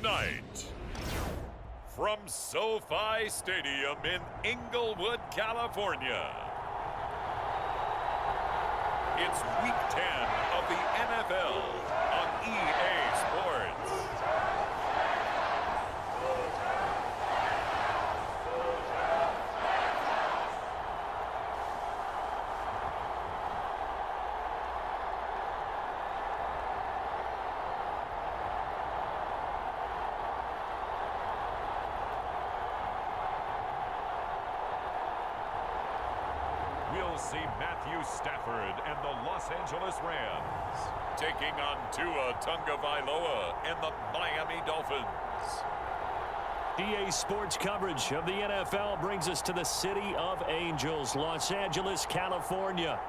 tonight, from SoFi Stadium in Inglewood, California, it's Week 10 of the NFL on EA Sports. We'll see Matthew Stafford and the Los Angeles Rams taking on Tua Tagovailoa and the Miami Dolphins. EA Sports coverage of the NFL brings us to the City of Angels, Los Angeles, California.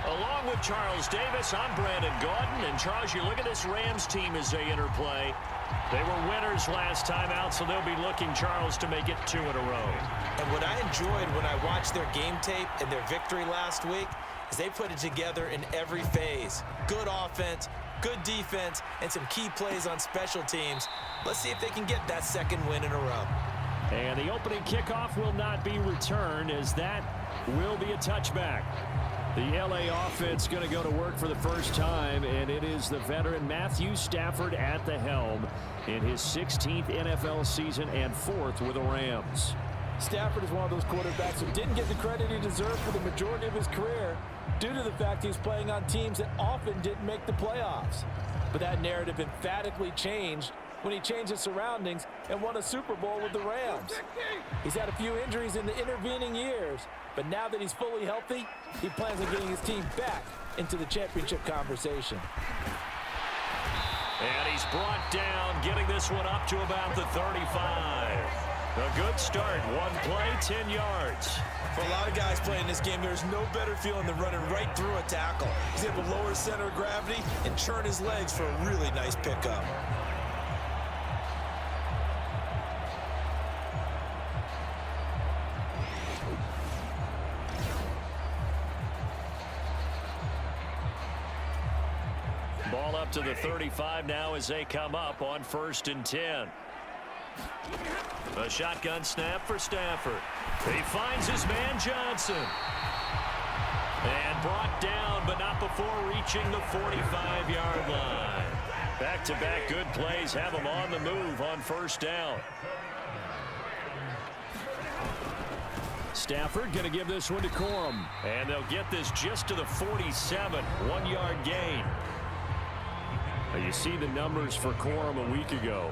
Along with Charles Davis, I'm Brandon Gaudin. And Charles, you look at this Rams team as they interplay. They were winners last time out, so they'll be looking, Charles, to make it 2 in a row. And what I enjoyed when I watched their game tape and their victory last week is they put it together in every phase. Good offense, good defense, and some key plays on special teams. Let's see if they can get that second win in a row. And the opening kickoff will not be returned, as that will be a touchback. The LA offense going to go to work for the first time, and it is the veteran Matthew Stafford at the helm in his 16th NFL season and 4th with the Rams. Stafford is one of those quarterbacks who didn't get the credit he deserved for the majority of his career due to the fact he's playing on teams that often didn't make the playoffs. But that narrative emphatically changed when he changed his surroundings and won a Super Bowl with the Rams. He's had a few injuries in the intervening years, but now that he's fully healthy, he plans on getting his team back into the championship conversation. And he's brought down, getting this one up to about the 35. A good start, one play, 10 yards. For a lot of guys playing this game, there's no better feeling than running right through a tackle. He's able to lower center of gravity and churn his legs for a really nice pickup. Ball up to the 35 now as they come up on 1st and 10. A shotgun snap for Stafford. He finds his man Johnson. And brought down, but not before reaching the 45-yard line. Back-to-back good plays have him on the move on 1st down. Stafford going to give this one to Corum. And they'll get this just to the 47, 1-yard gain. Now you see the numbers for Corum a week ago.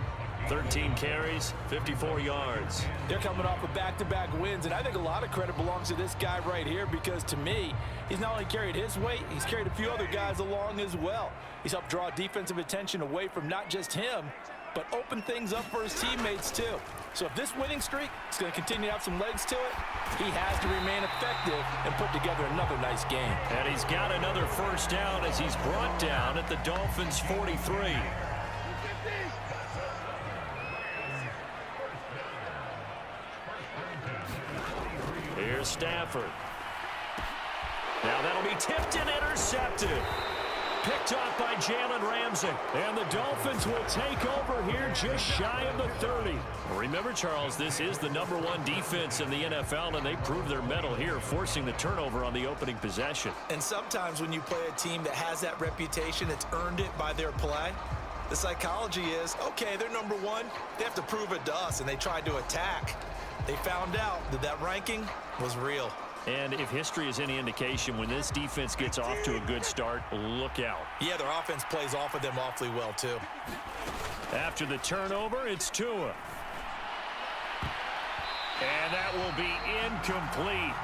13 carries, 54 yards. They're coming off of back-to-back wins, and I think a lot of credit belongs to this guy right here because, to me, he's not only carried his weight, he's carried a few other guys along as well. He's helped draw defensive attention away from not just him, but open things up for his teammates, too. So if this winning streak is going to continue to have some legs to it, he has to remain effective and put together another nice game. And he's got another 1st down as he's brought down at the Dolphins' 43. Here's Stafford. Now that'll be tipped and intercepted. Picked off by Jalen Ramsey. And the Dolphins will take over here just shy of the 30. Remember, Charles, this is the #1 defense in the NFL, and they prove their mettle here, forcing the turnover on the opening possession. And sometimes when you play a team that has that reputation, it's earned it by their play. The psychology is, okay, they're #1. They have to prove it to us, and they tried to attack. They found out that that ranking was real. And if history is any indication, when this defense gets off to a good start, look out. Yeah, their offense plays off of them awfully well, too. After the turnover, it's Tua. And that will be incomplete.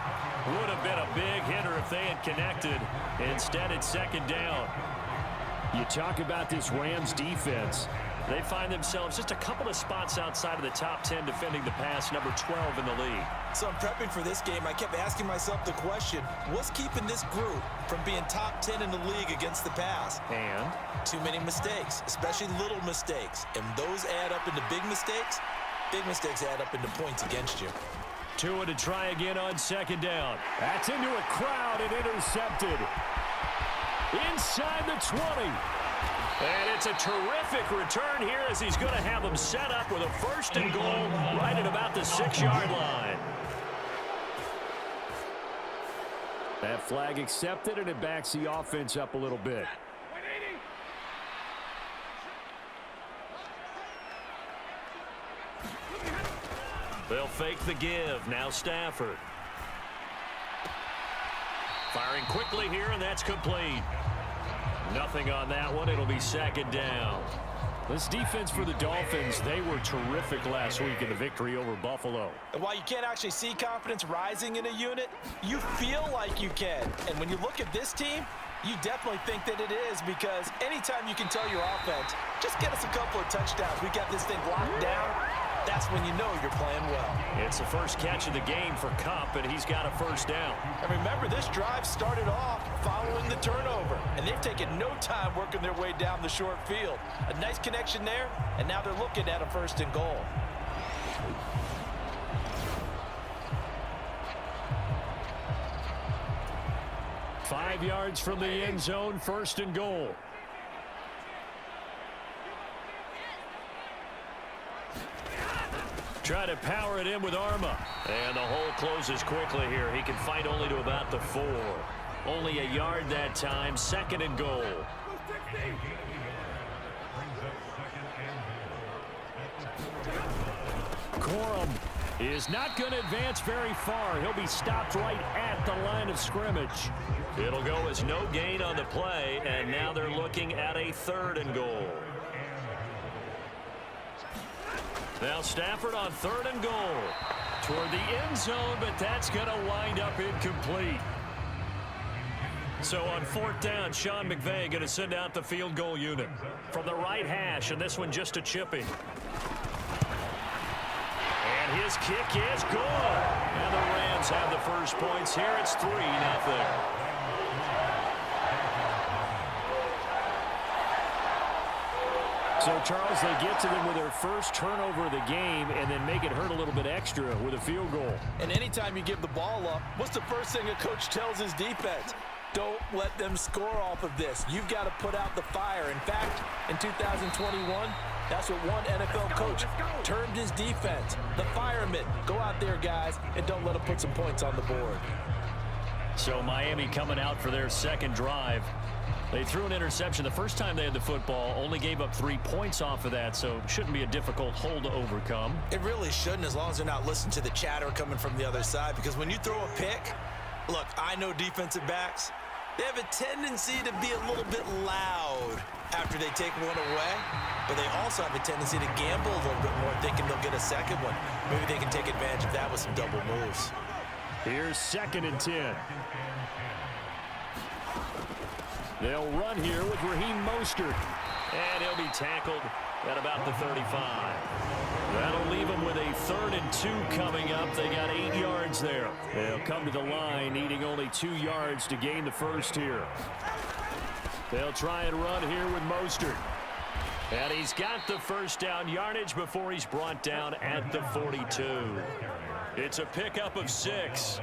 Would have been a big hitter if they had connected. Instead, it's 2nd down. You talk about this Rams defense. They find themselves just a couple of spots outside of the top 10 defending the pass, number 12 in the league. So I'm prepping for this game. I kept asking myself the question, what's keeping this group from being top 10 in the league against the pass? And too many mistakes, especially little mistakes. And those add up into big mistakes. Big mistakes add up into points against you. Tua to try again on second down. That's into a crowd and intercepted. Inside the 20. And it's a terrific return here as he's going to have them set up with a 1st and goal right at about the 6-yard line. That flag accepted, and it backs the offense up a little bit. They'll fake the give. Now Stafford. Firing quickly here, and that's complete. Nothing on that one. It'll be 2nd down. This defense for the Dolphins, they were terrific last week in the victory over Buffalo. And while you can't actually see confidence rising in a unit, you feel like you can. And when you look at this team, you definitely think that it is, because anytime you can tell your offense, just get us a couple of touchdowns, we got this thing locked down, that's when you know you're playing well. It's the first catch of the game for Kupp, and he's got a 1st down. And remember, this drive started off following the turnover, and they've taken no time working their way down the short field. A nice connection there, and now they're looking at a 1st and goal. Five yards from the end zone, 1st and goal. Try to power it in with Arma. And the hole closes quickly here. He can fight only to about the 4. Only a yard that time, 2nd and goal. Corum is not going to advance very far. He'll be stopped right at the line of scrimmage. It'll go as no gain on the play, and now they're looking at a 3rd and goal. Now Stafford on 3rd and goal. Toward the end zone, but that's going to wind up incomplete. So on 4th down, Sean McVay going to send out the field goal unit. From the right hash, and this one just a chipping. And his kick is good. And the Rams have the first points here. It's 3-0. So, Charles, they get to them with their first turnover of the game and then make it hurt a little bit extra with a field goal. And anytime you give the ball up, what's the first thing a coach tells his defense? Don't let them score off of this. You've got to put out the fire. In fact, in 2021, that's what one NFL coach termed his defense. The firemen. Go out there, guys, and don't let them put some points on the board. So Miami coming out for their 2nd drive. They threw an interception the first time they had the football, only gave up 3 points off of that, so shouldn't be a difficult hole to overcome. It really shouldn't, as long as they're not listening to the chatter coming from the other side, because when you throw a pick, look, I know defensive backs, they have a tendency to be a little bit loud after they take one away, but they also have a tendency to gamble a little bit more, thinking they'll get a 2nd one. Maybe they can take advantage of that with some double moves. Here's 2nd and 10. They'll run here with Raheem Mostert. And he'll be tackled at about the 35. That'll leave them with a 3rd and 2 coming up. They got 8 yards there. They'll come to the line, needing only 2 yards to gain the first here. They'll try and run here with Mostert. And he's got the 1st down yardage before he's brought down at the 42. It's a pickup of 6.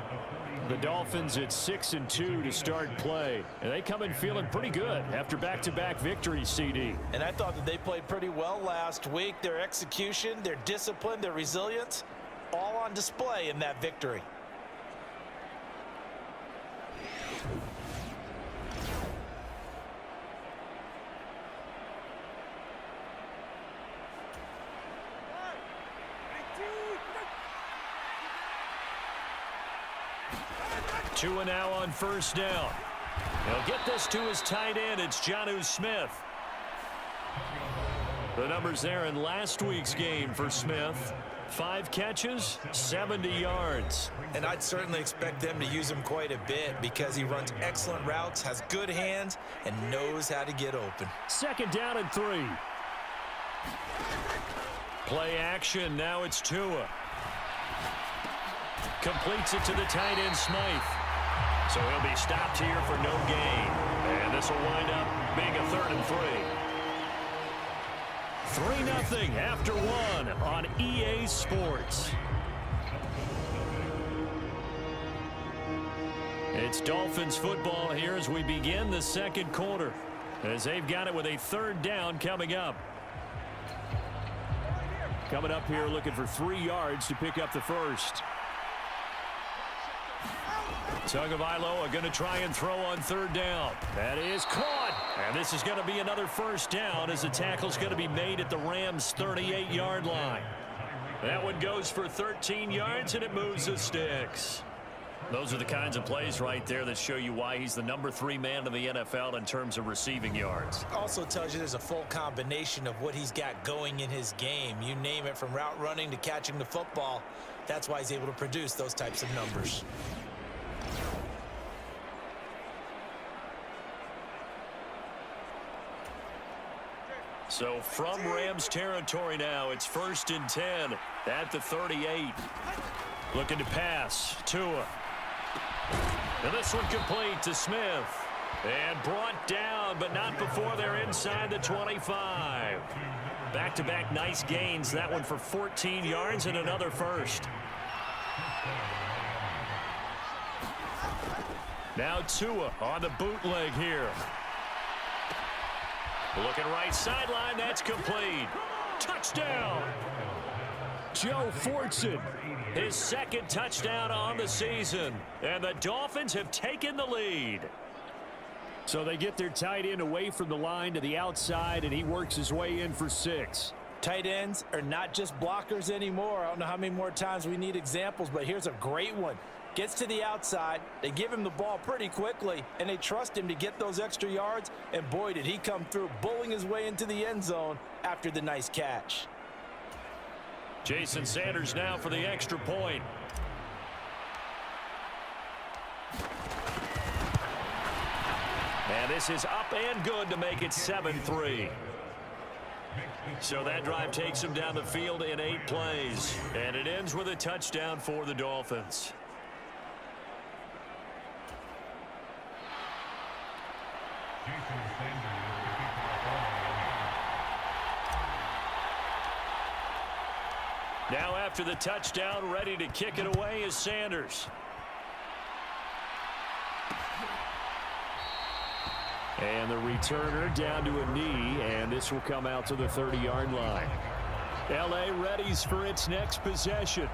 The Dolphins at 6-2 to start play. And they come in feeling pretty good after back-to-back victories, CD. And I thought that they played pretty well last week. Their execution, their discipline, their resilience, all on display in that victory. Tua now on 1st down. He'll get this to his tight end. It's Jonnu Smith. The numbers there in last week's game for Smith. 5 catches, 70 yards. And I'd certainly expect them to use him quite a bit because he runs excellent routes, has good hands, and knows how to get open. 2nd down and 3. Play action. Now it's Tua. Completes it to the tight end, Smythe. So he'll be stopped here for no gain. And this will wind up being a 3rd and 3. 3-0 after 1 on EA Sports. It's Dolphins football here as we begin the second quarter, as they've got it with a 3rd down coming up. Coming up here looking for 3 yards to pick up the first. Tagovailoa going to try and throw on 3rd down. That is caught. And this is going to be another first down as the tackle's going to be made at the Rams' 38-yard line. That one goes for 13 yards, and it moves the sticks. Those are the kinds of plays right there that show you why he's the number 3 man in the NFL in terms of receiving yards. Also tells you there's a full combination of what he's got going in his game. You name it, from route running to catching the football. That's why he's able to produce those types of numbers. So from Rams territory now, it's 1st and 10 at the 38. Looking to pass. Tua. And this one complete to Smith. And brought down, but not before they're inside the 25. Back-to-back nice gains. That one for 14 yards and another first. Now Tua on the bootleg here. Looking right sideline, that's complete. Touchdown! Joe Fortson, his 2nd touchdown on the season. And the Dolphins have taken the lead. So they get their tight end away from the line to the outside, and he works his way in for 6. Tight ends are not just blockers anymore. I don't know how many more times we need examples, but here's a great one. Gets to the outside, they give him the ball pretty quickly, and they trust him to get those extra yards, and boy, did he come through, bullying his way into the end zone after the nice catch. Jason Sanders now for the extra point. And this is up and good to make it 7-3. So that drive takes him down the field in 8 plays, and it ends with a touchdown for the Dolphins. Now after the touchdown, ready to kick it away is Sanders. And the returner down to a knee, and this will come out to the 30-yard line. L.A. readies for its next possession.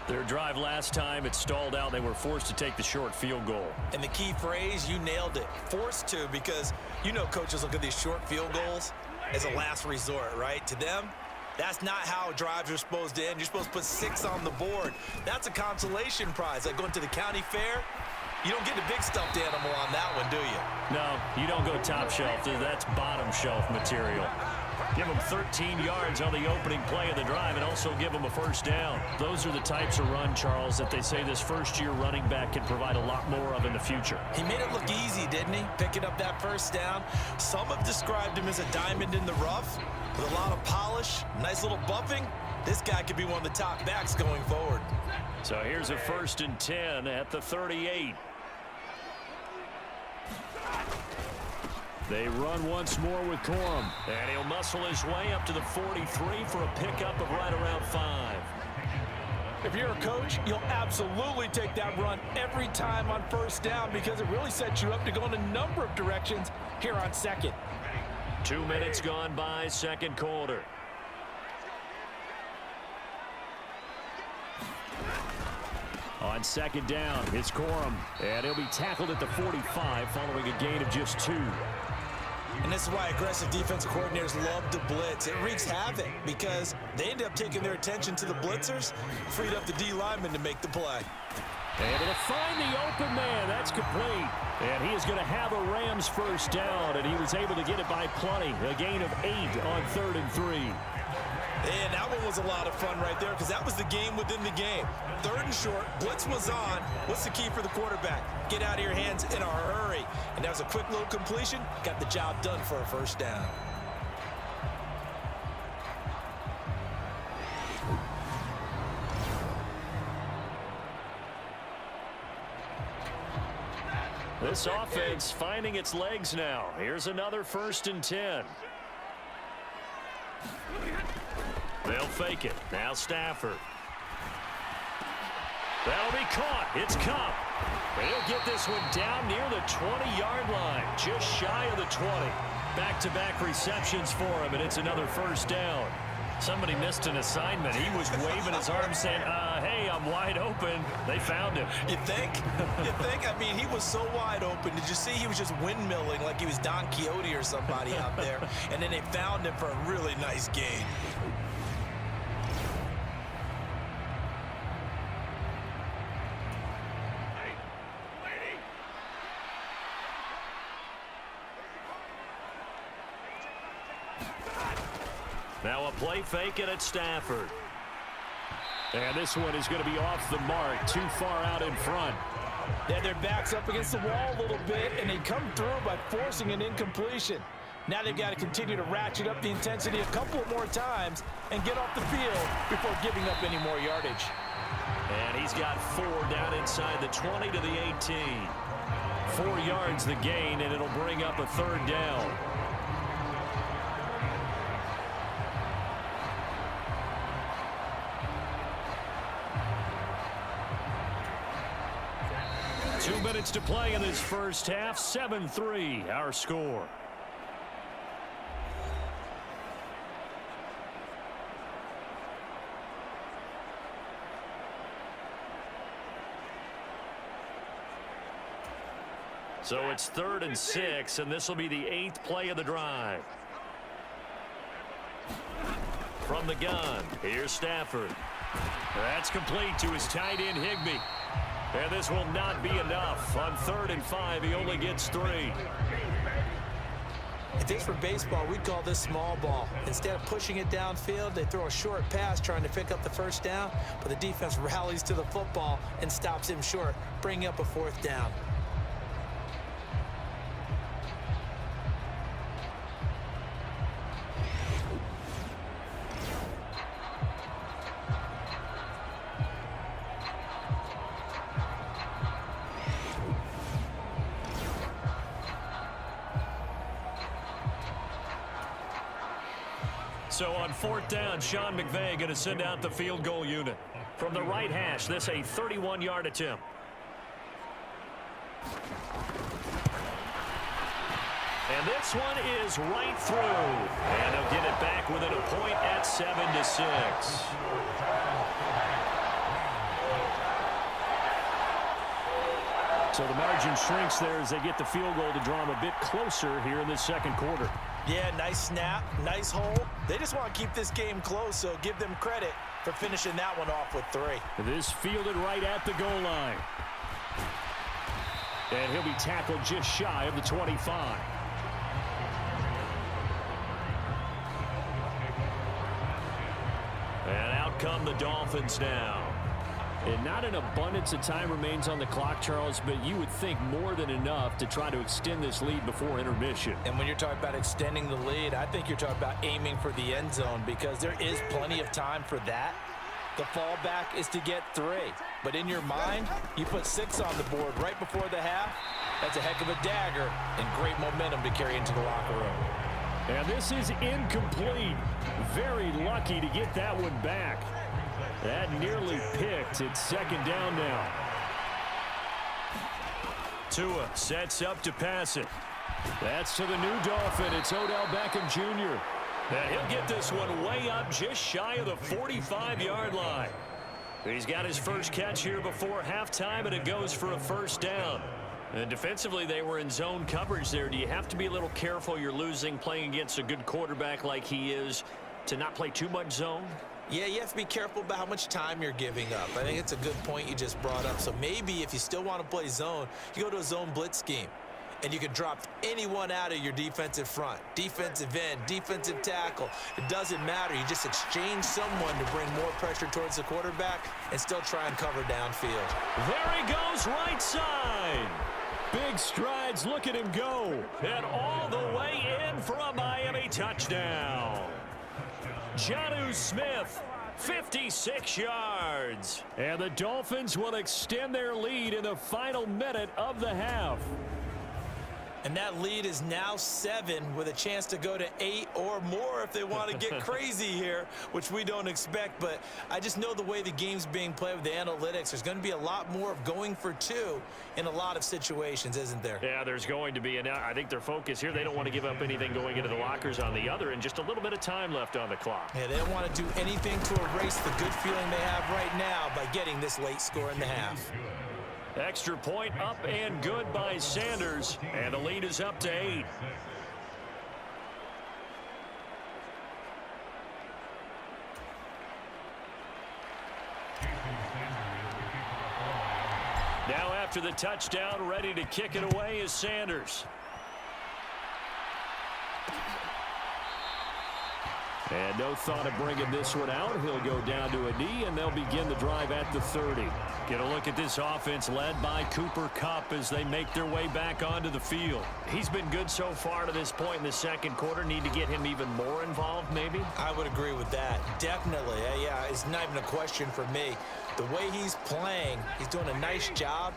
Their drive last time, it stalled out. They were forced to take the short field goal. And the key phrase, you nailed it. Forced to, because you know coaches look at these short field goals as a last resort, right? To them, that's not how drives are supposed to end. You're supposed to put 6 on the board. That's a consolation prize. Like going to the county fair, you don't get the big stuffed animal on that one, do you? No, you don't go top shelf. That's bottom shelf material. Give them 13 yards on the opening play of the drive and also give them a first down. Those are the types of run, Charles, that they say this first-year running back can provide a lot more of in the future. He made it look easy, didn't he? Picking up that first down. Some have described him as a diamond in the rough with a lot of polish, nice little buffing. This guy could be one of the top backs going forward. So here's a 1st and 10 at the 38. They run once more with Corum. And he'll muscle his way up to the 43 for a pickup of right around 5. If you're a coach, you'll absolutely take that run every time on first down because it really sets you up to go in a number of directions here on second. 2 minutes gone by, second quarter. On second down, it's Corum. And he'll be tackled at the 45 following a gain of just 2. And this is why aggressive defensive coordinators love to blitz. It wreaks havoc because they end up taking their attention to the blitzers, freed up the D lineman to make the play. And it'll find the open man. That's complete. And he is going to have a Rams first down, and he was able to get it by plenty. A gain of 8 on 3rd and 3. And that one was a lot of fun right there because that was the game within the game. 3rd and short, blitz was on. What's the key for the quarterback? Get out of your hands in a hurry. And that was a quick little completion. Got the job done for a first down. This offense finding its legs now. Here's another 1st and 10. They'll fake it. Now Stafford. That'll be caught. It's Kupp. He'll get this one down near the 20-yard line, just shy of the 20. Back-to-back receptions for him, and it's another 1st down. Somebody missed an assignment. He was waving his arm saying, hey, I'm wide open. They found him. You think? You think? I mean, he was so wide open. Did you see he was just windmilling like he was Don Quixote or somebody out there? And then they found him for a really nice gain. Now a play fake it at Stafford. And this one is going to be off the mark, too far out in front. They had their backs up against the wall a little bit, and they come through by forcing an incompletion. Now they've got to continue to ratchet up the intensity a couple more times and get off the field before giving up any more yardage. And he's got 4 down inside the 20 to the 18. 4 yards the gain, and it'll bring up a 3rd down. Two minutes to play in this first half. 7-3, our score. So it's 3rd and 6, and this will be the 8th play of the drive. From the gun, here's Stafford. That's complete to his tight end, Higbee. And this will not be enough. On 3rd and 5, he only gets 3. If this were baseball, we'd call this small ball. Instead of pushing it downfield, they throw a short pass trying to pick up the 1st down, but the defense rallies to the football and stops him short, bringing up a 4th down. So on 4th down, Sean McVay going to send out the field goal unit. From the right hash, this a 31-yard attempt. And this one is right through. And they'll get it back within a point at 7-6. So the margin shrinks there as they get the field goal to draw them a bit closer here in the 2nd quarter. Yeah, nice snap, nice hold. They just want to keep this game close, so give them credit for finishing that one off with 3. This fielded right at the goal line. And he'll be tackled just shy of the 25. And out come the Dolphins now. And not an abundance of time remains on the clock, Charles, but you would think more than enough to try to extend this lead before intermission. And when you're talking about extending the lead, I think you're talking about aiming for the end zone because there is plenty of time for that. The fallback is to get 3. But in your mind, you put 6 on the board right before the half. That's a heck of a dagger and great momentum to carry into the locker room. And this is incomplete. Very lucky to get that one back. That nearly picked. It's 2nd down now. Tua sets up to pass it. That's to the new Dolphin. It's Odell Beckham Jr. Now he'll get this one way up just shy of the 45-yard line. He's got his first catch here before halftime, and it goes for a 1st down. And defensively, they were in zone coverage there. Do you have to be a little careful? You're losing playing against a good quarterback like he is to not play too much zone? Yeah, you have to be careful about how much time you're giving up. I think it's a good point you just brought up. So maybe if you still want to play zone, you go to a zone blitz scheme. And you can drop anyone out of your defensive front. Defensive end, defensive tackle. It doesn't matter. You just exchange someone to bring more pressure towards the quarterback and still try and cover downfield. There he goes, right side. Big strides. Look at him go. And all the way in for a Miami touchdown. Jonnu Smith 56 yards. And the Dolphins will extend their lead in the final minute of the half. And that lead is now 7 with a chance to go to 8 or more if they want to get crazy here, which we don't expect. But I just know the way the game's being played with the analytics, there's going to be a lot more of going for 2 in a lot of situations, isn't there? Yeah, there's going to be. And I think their focus here, they don't want to give up anything going into the lockers on the other, and just a little bit of time left on the clock. Yeah, they don't want to do anything to erase the good feeling they have right now by getting this late score in the half. Extra point up and good by Sanders, and the lead is up to 8. Now after the touchdown, ready to kick it away is Sanders. And no thought of bringing this one out. He'll go down to a knee, and they'll begin the drive at the 30. Get a look at this offense led by Cooper Kupp as they make their way back onto the field. He's been good so far to this point in the second quarter. Need to get him even more involved, maybe? I would agree with that. Definitely. Yeah, it's not even a question for me. The way he's playing, he's doing a nice job.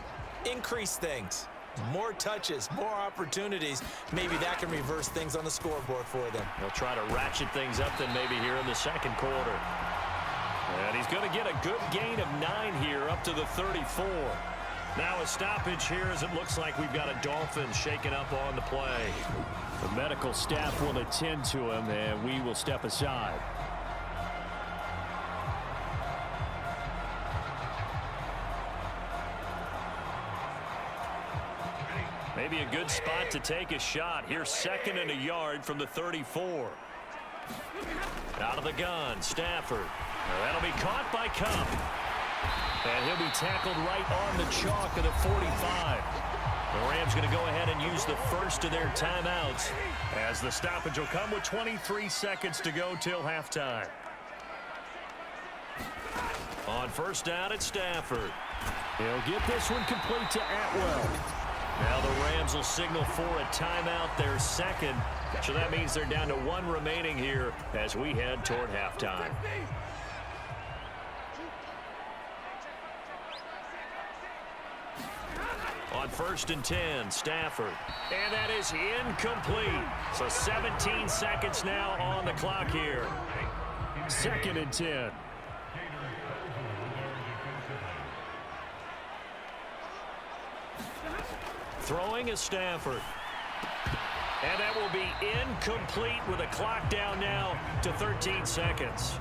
Increase things. More touches, more opportunities. Maybe that can reverse things on the scoreboard for them. He'll try to ratchet things up then maybe here in the second quarter. And he's going to get a good gain of 9 here up to the 34. Now a stoppage here as it looks like we've got a Dolphins shaking up on the play. The medical staff will attend to him, and we will step aside. Maybe a good spot to take a shot. Here's 2nd and a yard from the 34. Out of the gun, Stafford. That'll be caught by Kupp. And he'll be tackled right on the chalk of the 45. The Rams going to go ahead and use the first of their timeouts as the stoppage will come with 23 seconds to go till halftime. On first down, it's Stafford. He'll get this one complete to Atwell. Now the Rams will signal for a timeout, their second. So that means they're down to 1 remaining here as we head toward halftime. On 1st and 10, Stafford. And that is incomplete. So 17 seconds now on the clock here. 2nd and 10. Throwing is Stafford. And that will be incomplete with a clock down now to 13 seconds.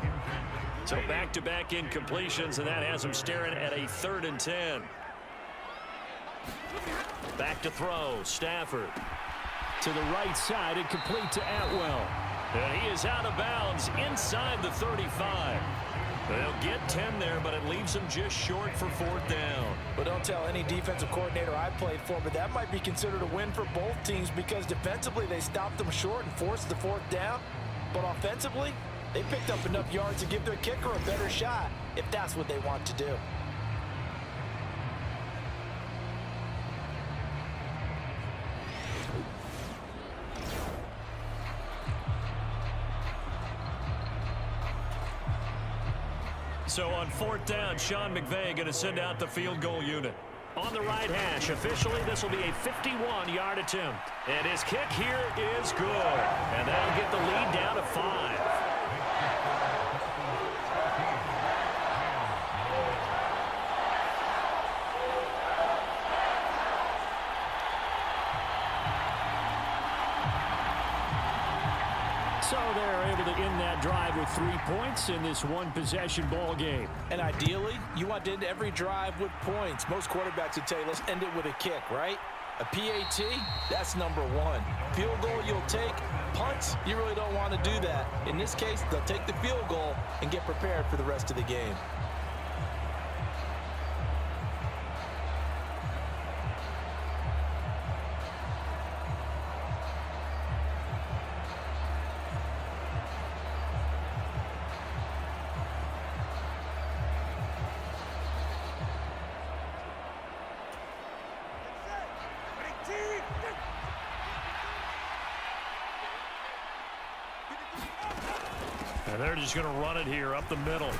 So back-to-back incompletions, and that has him staring at a 3rd and 10. Back to throw, Stafford. To the right side and complete to Atwell. And he is out of bounds inside the 35. They'll get 10 there, but it leaves them just short for 4th down. But don't tell any defensive coordinator I played for, but that might be considered a win for both teams because defensively they stopped them short and forced the 4th down. But offensively, they picked up enough yards to give their kicker a better shot if that's what they want to do. So on 4th down, Sean McVay going to send out the field goal unit. On the right hash, officially this will be a 51-yard attempt. And his kick here is good. And that'll get the lead down to 5. So they're able to end that drive with 3 points in this one-possession ball game. And ideally, you want to end every drive with points. Most quarterbacks would tell you, let's end it with a kick, right? A PAT, that's number 1. Field goal you'll take. Punts, you really don't want to do that. In this case, they'll take the field goal and get prepared for the rest of the game. And they're just going to run it here up the middle.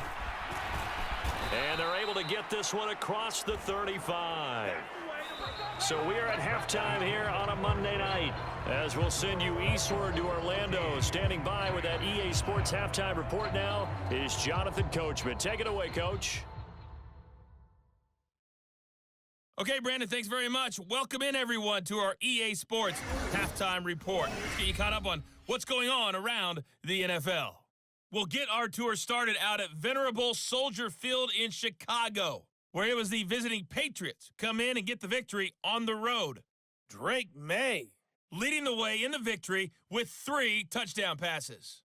And they're able to get this one across the 35. So we are at halftime here on a Monday night, as we'll send you eastward to Orlando. Standing by with that EA Sports halftime report now is Jonathan Coachman. Take it away, Coach. Okay, Brandon, thanks very much. Welcome in, everyone, to our EA Sports halftime report. Let's get you caught up on what's going on around the NFL. We'll get our tour started out at Venerable Soldier Field in Chicago, where it was the visiting Patriots come in and get the victory on the road. Drake May leading the way in the victory with 3 touchdown passes.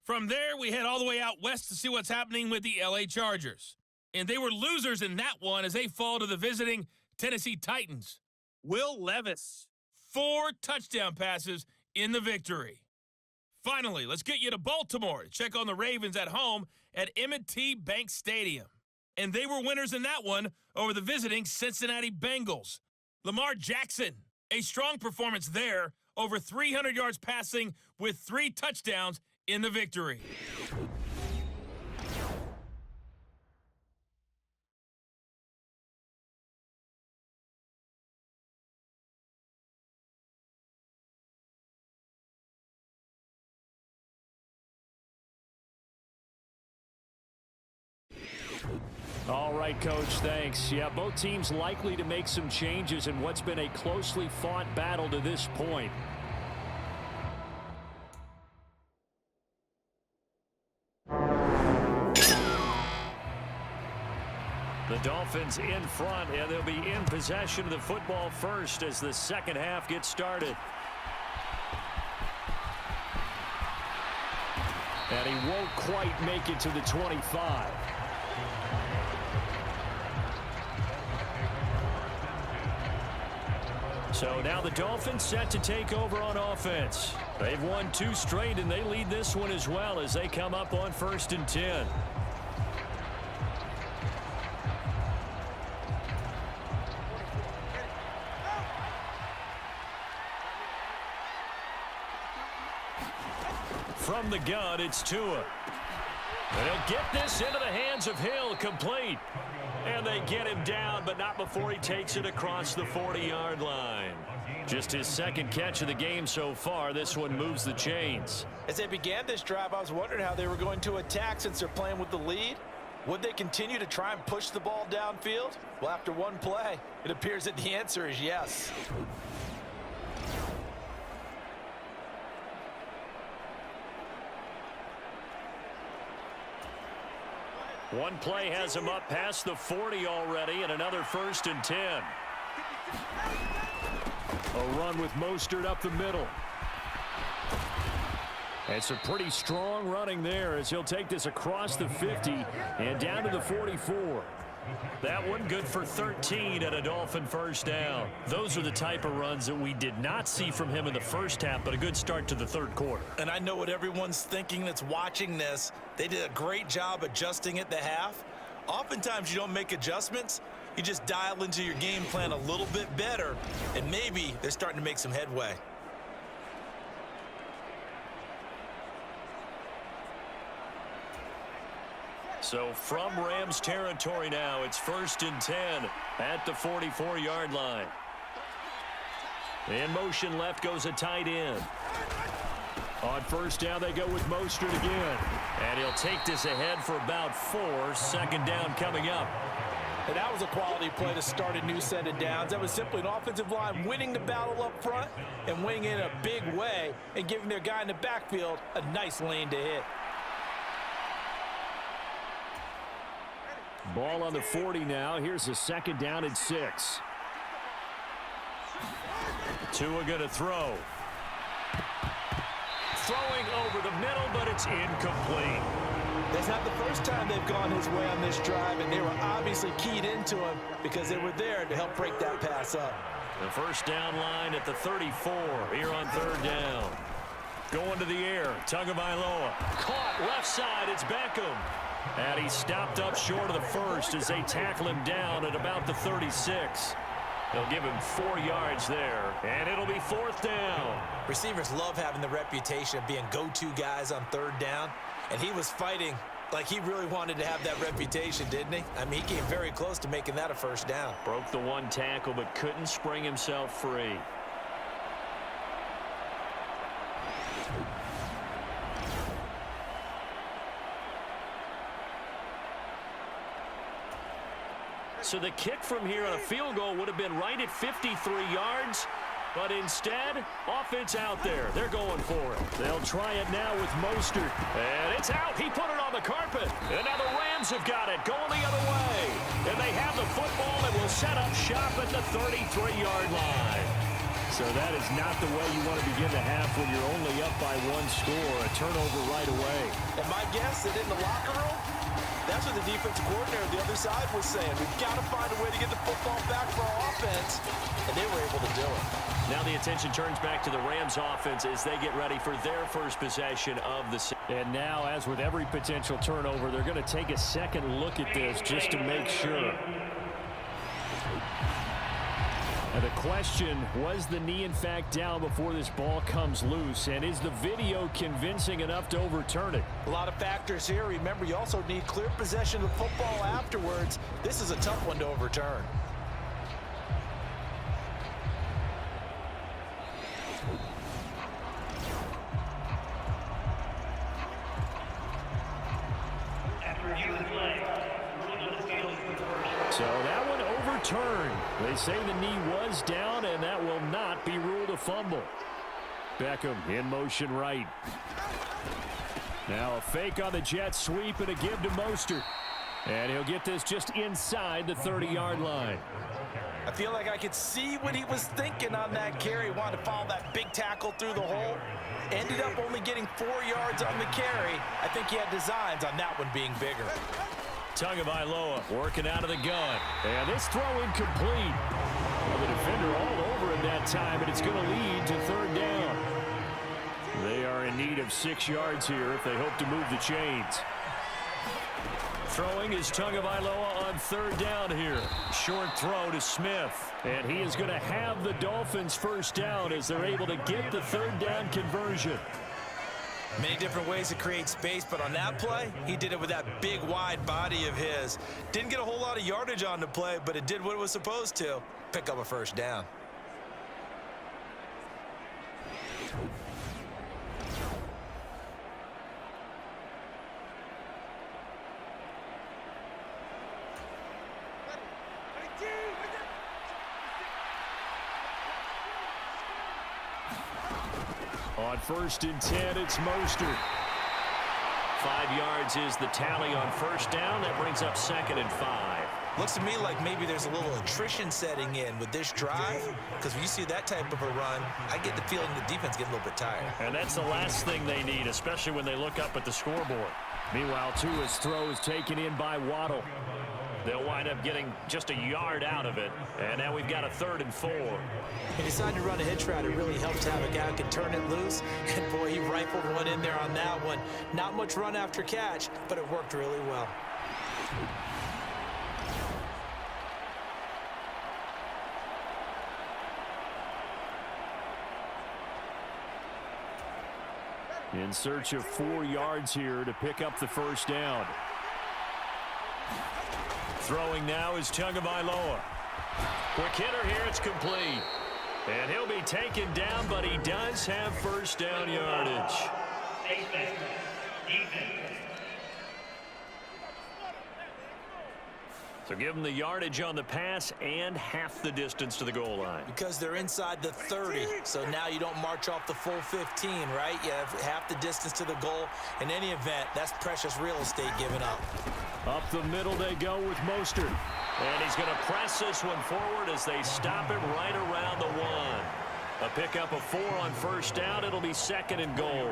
From there, we head all the way out west to see what's happening with the LA Chargers. And they were losers in that one as they fall to the visiting Tennessee Titans. Will Levis, 4 touchdown passes in the victory. Finally, let's get you to Baltimore to check on the Ravens at home at M&T Bank Stadium. And they were winners in that one over the visiting Cincinnati Bengals. Lamar Jackson, a strong performance there, over 300 yards passing with 3 touchdowns in the victory. All right, Coach, thanks. Yeah, both teams likely to make some changes in what's been a closely fought battle to this point. The Dolphins in front, and they'll be in possession of the football first as the second half gets started. And he won't quite make it to the 25. So now the Dolphins set to take over on offense. They've won 2 straight, and they lead this one as well as they come up on 1st and 10. From the gun, it's Tua. They'll get this into the hands of Hill, complete. And they get him down, but not before he takes it across the 40-yard line. Just his second catch of the game so far. This one moves the chains. As they began this drive, I was wondering how they were going to attack since they're playing with the lead. Would they continue to try and push the ball downfield? Well, after one play, it appears that the answer is yes. One play has him up past the 40 already, and another 1st and 10. A run with Mostert up the middle. It's a pretty strong running there as he'll take this across the 50 and down to the 44. That one good for 13 and a Dolphin first down. Those are the type of runs that we did not see from him in the first half, but a good start to the third quarter. And I know what everyone's thinking that's watching this. They did a great job adjusting at the half. Oftentimes you don't make adjustments. You just dial into your game plan a little bit better, and maybe they're starting to make some headway. So from Rams territory now, it's 1st and 10 at the 44-yard line. In motion left goes a tight end. On first down, they go with Mostert again. And he'll take this ahead for about 4. 2nd down coming up. And that was a quality play to start a new set of downs. That was simply an offensive line winning the battle up front and winning in a big way and giving their guy in the backfield a nice lane to hit. Ball on the 40 now. Here's a 2nd down and 6. Tua going to throw. Throwing over the middle, but it's incomplete. That's not the first time they've gone his way on this drive, and they were obviously keyed into him because they were there to help break that pass up. The first down line at the 34 here on 3rd down. Going to the air, Tagovailoa. Caught left side, it's Beckham. And he stopped up short of the first as they tackle him down at about the 36. They'll give him 4 yards there, and it'll be 4th down. Receivers love having the reputation of being go-to guys on 3rd down. And he was fighting like he really wanted to have that reputation, didn't he? I mean, he came very close to making that a first down. Broke the one tackle, but couldn't spring himself free. So the kick from here on a field goal would have been right at 53 yards. But instead, offense out there. They're going for it. They'll try it now with Mostert. And it's out. He put it on the carpet. And now the Rams have got it going the other way. And they have the football and will set up shop at the 33-yard line. So that is not the way you want to begin the half when you're only up by one score. A turnover right away. And my guess that in the locker room, that's what the defensive coordinator on the other side was saying. We've got to find a way to get the football back for our offense. And they were able to do it. Now the attention turns back to the Rams offense as they get ready for their first possession of the season. And now, as with every potential turnover, they're going to take a second look at this just to make sure. Now the question, was the knee in fact down before this ball comes loose? And is the video convincing enough to overturn it? A lot of factors here. Remember, you also need clear possession of the football afterwards. This is a tough one to overturn. So that one overturned. They say the knee was down, and that will not be ruled a fumble. Beckham in motion right. Now a fake on the jet sweep and a give to Mostert. And he'll get this just inside the 30-yard line. I feel like I could see what he was thinking on that carry. Wanted to follow that big tackle through the hole. Ended up only getting 4 yards on the carry. I think he had designs on that one being bigger. Tagovailoa working out of the gun. And this throw incomplete. Well, the defender all over him that time, and it's going to lead to third down. They are in need of 6 yards here if they hope to move the chains. Throwing is Tagovailoa on third down here. Short throw to Smith. And he is going to have the Dolphins first down as they're able to get the third down conversion. Many different ways to create space, but on that play, he did it with that big, wide body of his. Didn't get a whole lot of yardage on the play, but it did what it was supposed to. Pick up a first down. On 1st and 10, it's Mostert. 5 yards is the tally on first down. That brings up 2nd and 5. Looks to me like maybe there's a little attrition setting in with this drive, because when you see that type of a run, I get the feeling the defense getting a little bit tired. And that's the last thing they need, especially when they look up at the scoreboard. Meanwhile, Tua's throw is taken in by Waddle. They'll wind up getting just a yard out of it. And now we've got a 3rd and 4. He decided to run a hitch route. It really helps to have a guy who can turn it loose. And boy, he rifled one in there on that one. Not much run after catch, but it worked really well. In search of 4 yards here to pick up the first down. Throwing now is Tagovailoa. Quick hitter here, it's complete. And he'll be taken down, but he does have first down yardage. So give them the yardage on the pass and half the distance to the goal line. Because they're inside the 30, so now you don't march off the full 15, right? You have half the distance to the goal. In any event, that's precious real estate given up. Up the middle they go with Mostert. And he's going to press this one forward as they stop him right around the 1. A pickup of 4 on first down. It'll be 2nd and goal.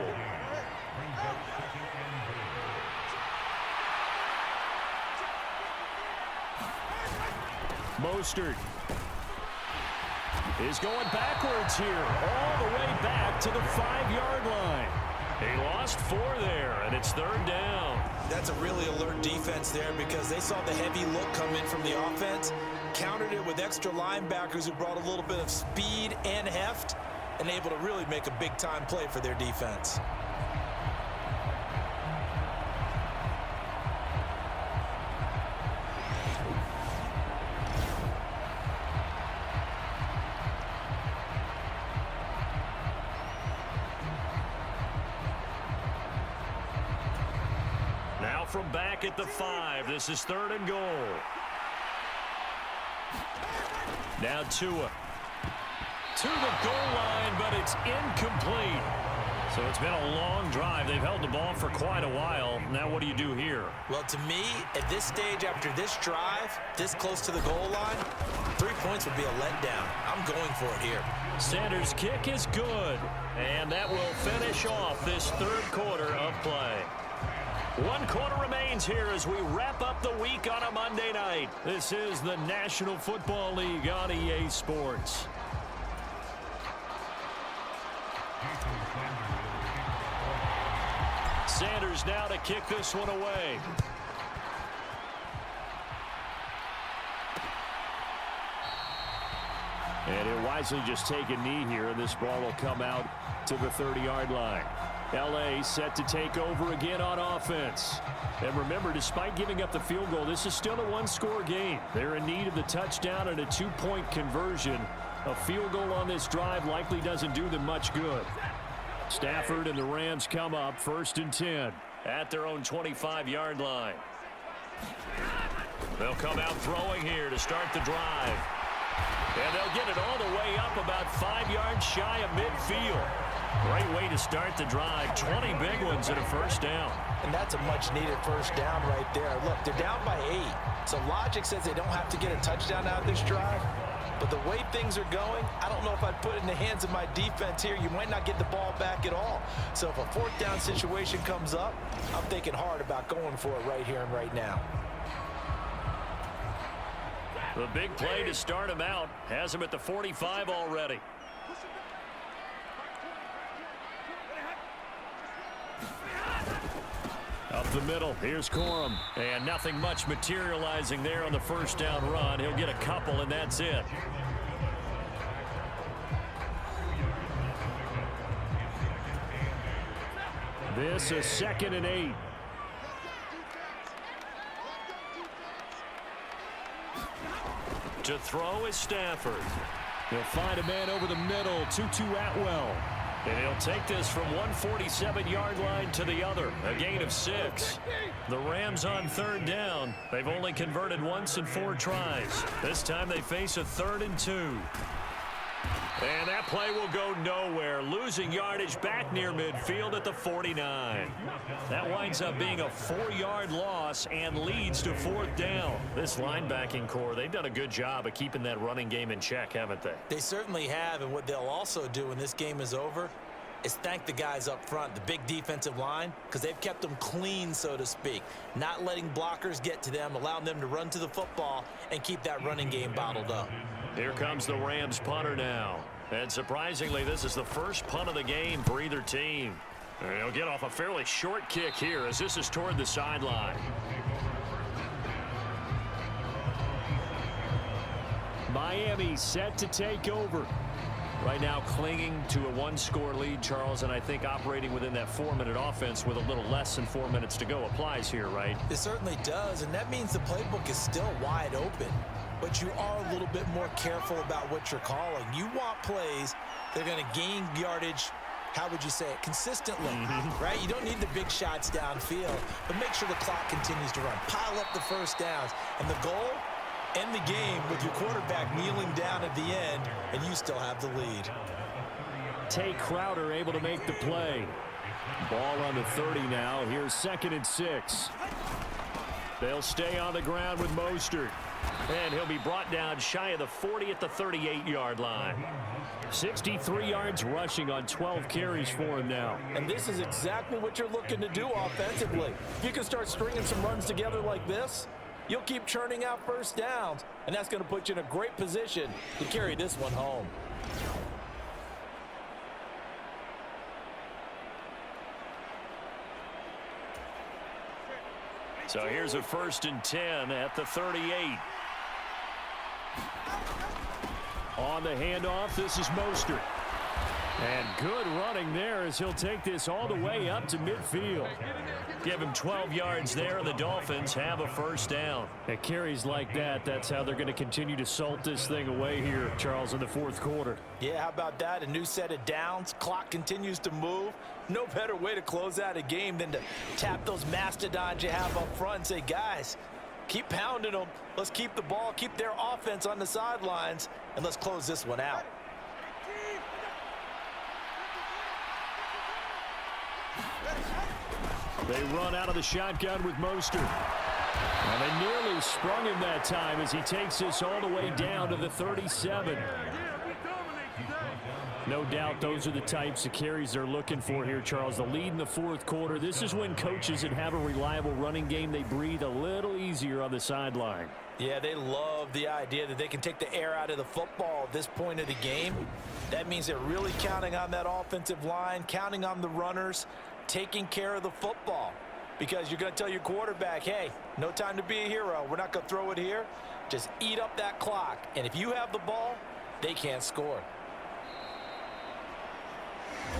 Mostert is going backwards here, all the way back to the 5-yard line. He lost 4 there, and it's 3rd down. That's a really alert defense there because they saw the heavy look come in from the offense, countered it with extra linebackers who brought a little bit of speed and heft, and able to really make a big-time play for their defense. from back at the 5. This is 3rd and goal. Now Tua. To the goal line, but it's incomplete. So it's been a long drive. They've held the ball for quite a while. Now what do you do here? Well, to me, at this stage after this drive, this close to the goal line, 3 points would be a letdown. I'm going for it here. Sanders' kick is good. And that will finish off this 3rd quarter of play. 1 quarter remains here as we wrap up the week on a Monday night. This is the National Football League on EA Sports. Sanders now to kick this one away. And he'll wisely just take a knee here, and this ball will come out to the 30-yard line. L.A. set to take over again on offense. And remember, despite giving up the field goal, this is still a one-score game. They're in need of the touchdown and a 2-point conversion. A field goal on this drive likely doesn't do them much good. Stafford and the Rams come up 1st and 10 at their own 25-yard line. They'll come out throwing here to start the drive. And they'll get it all the way up about 5 yards shy of midfield. Great way to start the drive. 20 big ones and a 1st down. And that's a much-needed 1st down right there. Look, they're down by 8. So logic says they don't have to get a touchdown out of this drive. But the way things are going, I don't know if I'd put it in the hands of my defense here. You might not get the ball back at all. So if a 4th down situation comes up, I'm thinking hard about going for it right here and right now. The big play to start him out has him at the 45 already. Up the middle, here's Corum. And nothing much materializing there on the 1st down run. He'll get a couple, and that's it. This is 2nd and 8. To throw is Stafford. He'll find a man over the middle, Tutu Atwell. And he'll take this from 147-yard line to the other, a gain of 6. The Rams on 3rd down. They've only converted once in 4 tries. This time they face a 3rd and 2. And that play will go nowhere, losing yardage back near midfield at the 49. That winds up being a 4-yard loss and leads to 4th down. This linebacking core, they've done a good job of keeping that running game in check, haven't they? They certainly have, and what they'll also do when this game is over is thank the guys up front, the big defensive line, because they've kept them clean, so to speak, not letting blockers get to them, allowing them to run to the football and keep that running game bottled up. Here comes the Rams punter now. And surprisingly, this is the first punt of the game for either team. And he'll get off a fairly short kick here as this is toward the sideline. Miami set to take over. Right now clinging to a 1-score lead, Charles, and I think operating within that 4-minute offense with a little less than 4 minutes to go applies here, right? It certainly does, and that means the playbook is still wide open. But you are a little bit more careful about what you're calling. You want plays that are going to gain yardage, how would you say it, consistently, right? You don't need the big shots downfield, but make sure the clock continues to run. Pile up the 1st downs. And the goal, end the game with your quarterback kneeling down at the end, and you still have the lead. Tay Crowder able to make the play. Ball on the 30 now. Here's 2nd and 6. They'll stay on the ground with Mostert. And he'll be brought down shy of the 40 at the 38-yard line. 63 yards rushing on 12 carries for him now. And this is exactly what you're looking to do offensively. If you can start stringing some runs together like this, you'll keep churning out 1st downs, and that's going to put you in a great position to carry this one home. So here's a 1st and 10 at the 38. On the handoff, this is Mostert. And good running there as he'll take this all the way up to midfield. Give him 12 yards there, and the Dolphins have a first down. At carries like that, that's how they're going to continue to salt this thing away here, Charles, in the fourth quarter. Yeah, how about that? A new set of downs. Clock continues to move. No better way to close out a game than to tap those mastodons you have up front and say, guys, keep pounding them. Let's keep the ball, keep their offense on the sidelines, and let's close this one out. They run out of the shotgun with Mostert. And they nearly sprung him that time as he takes this all the way down to the 37. No doubt those are the types of carries they're looking for here, Charles. The lead in the fourth quarter. This is when coaches that have a reliable running game, they breathe a little easier on the sideline. Yeah, they love the idea that they can take the air out of the football at this point of the game. That means they're really counting on that offensive line, counting on the runners, taking care of the football. Because you're going to tell your quarterback, hey, no time to be a hero. We're not going to throw it here. Just eat up that clock. And if you have the ball, they can't score.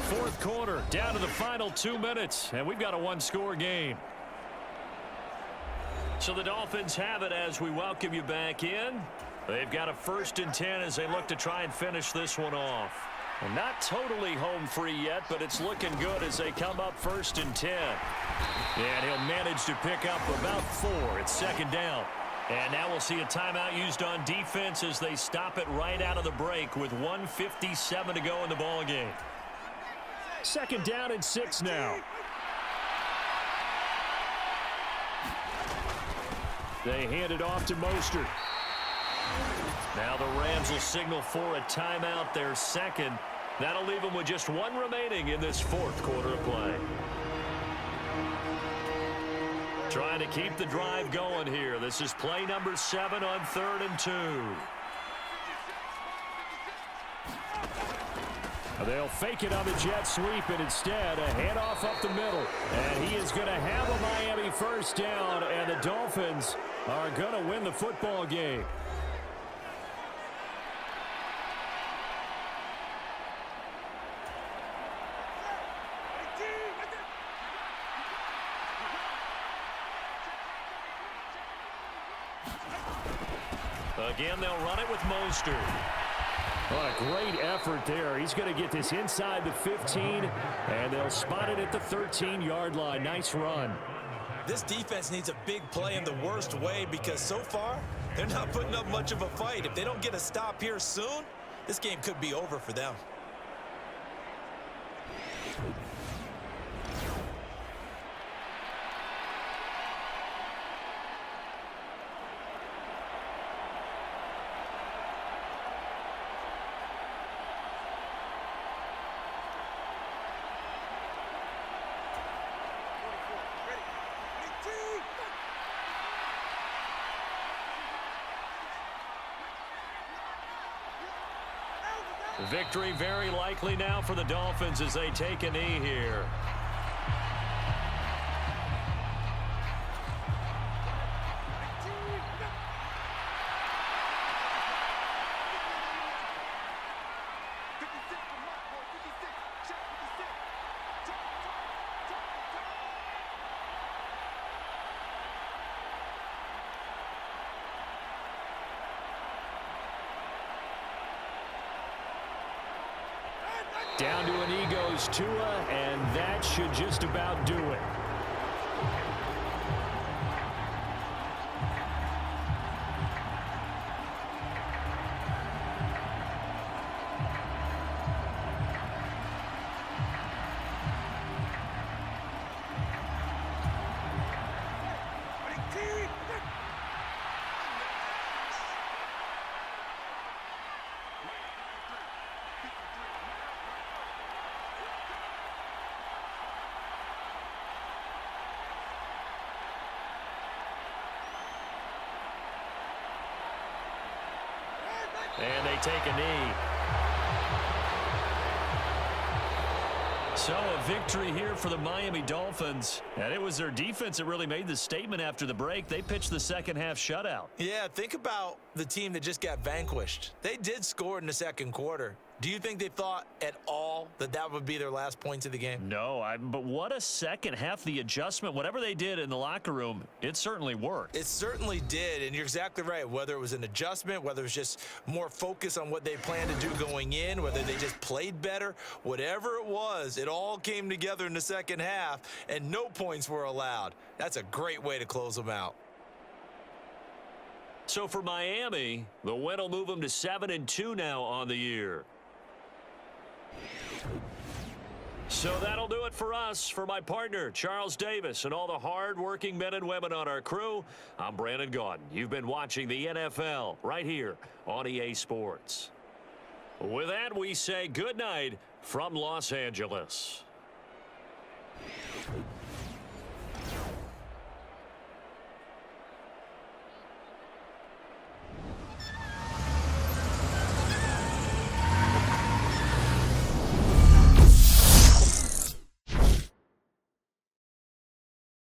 Fourth quarter, down to the final 2 minutes, and we've got a one-score game. So the Dolphins have it as we welcome you back in. They've got a 1st and 10 as they look to try and finish this one off. Well, not totally home free yet, but it's looking good as they come up 1st and 10. And he'll manage to pick up about 4. It's 2nd down. And now we'll see a timeout used on defense as they stop it right out of the break with 1:57 to go in the ball game. 2nd down and 6 now. They hand it off to Mostert. Now the Rams will signal for a timeout, their 2nd. That'll leave them with just 1 remaining in this 4th quarter of play. Trying to keep the drive going here. This is play number 7 on 3rd and 2. They'll fake it on the jet sweep, and instead a handoff up the middle. And he is going to have a Miami first down, and the Dolphins are going to win the football game. Again, they'll run it with Mostert. What a great effort there. He's going to get this inside the 15, and they'll spot it at the 13-yard line. Nice run. This defense needs a big play in the worst way because so far, they're not putting up much of a fight. If they don't get a stop here soon, this game could be over for them. Victory very likely now for the Dolphins as they take a knee here. Down to a knee goes Tua, and that should just about do it. And they take a knee. So a victory here for the Miami Dolphins. And it was their defense that really made the statement after the break. They pitched the second half shutout. Yeah, think about the team that just got vanquished. They did score in the second quarter. Do you think they thought at all that that would be their last points of the game? No, but what a second half. The adjustment, whatever they did in the locker room, it certainly worked. It certainly did, and you're exactly right. Whether it was an adjustment, whether it was just more focus on what they planned to do going in, whether they just played better, whatever it was, it all came together in the second half, and no points were allowed. That's a great way to close them out. So for Miami, the win will move them to 7-2 now on the year. So that'll do it for us. For my partner, Charles Davis, and all the hard-working men and women on our crew, I'm Brandon Gaudin. You've been watching the NFL right here on EA Sports. With that, we say good night from Los Angeles.